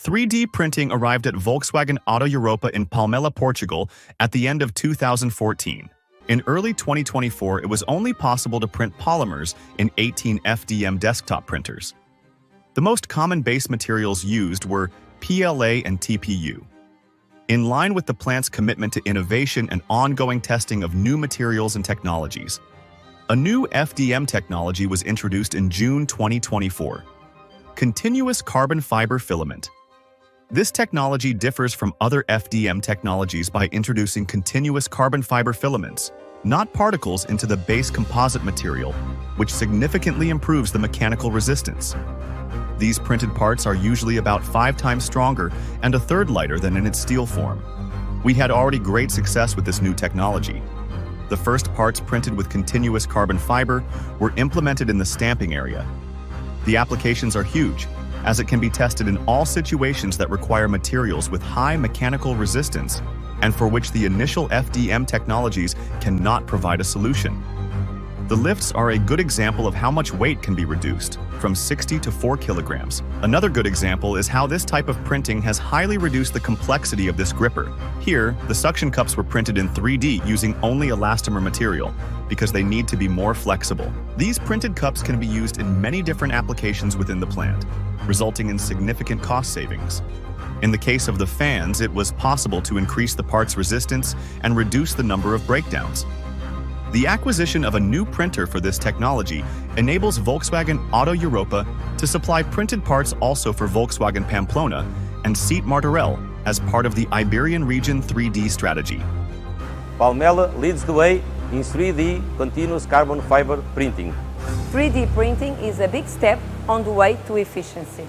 3D printing arrived at Volkswagen Autoeuropa in Palmela, Portugal at the end of 2014. In early 2024, it was only possible to print polymers in 18 FDM desktop printers. The most common base materials used were PLA and TPU. In line with the plant's commitment to innovation and ongoing testing of new materials and technologies, a new FDM technology was introduced in June 2024. Continuous carbon fiber filament. This technology differs from other FDM technologies by introducing continuous carbon fiber filaments, not particles, into the base composite material, which significantly improves the mechanical resistance. These printed parts are usually about 5 times stronger and a third lighter than in its steel form. We had already great success with this new technology. The first parts printed with continuous carbon fiber were implemented in the stamping area. The applications are huge, as it can be tested in all situations that require materials with high mechanical resistance and for which the initial FDM technologies cannot provide a solution. The lifts are a good example of how much weight can be reduced, from 60 to 4 kilograms. Another good example is how this type of printing has highly reduced the complexity of this gripper. Here, the suction cups were printed in 3D using only elastomer material, because they need to be more flexible. These printed cups can be used in many different applications within the plant, resulting in significant cost savings. In the case of the fans, it was possible to increase the part's resistance and reduce the number of breakdowns. The acquisition of a new printer for this technology enables Volkswagen Autoeuropa to supply printed parts also for Volkswagen Pamplona and Seit Martorell as part of the Iberian region 3D strategy. Palmela leads the way in 3D continuous carbon fiber printing. 3D printing is a big step on the way to efficiency.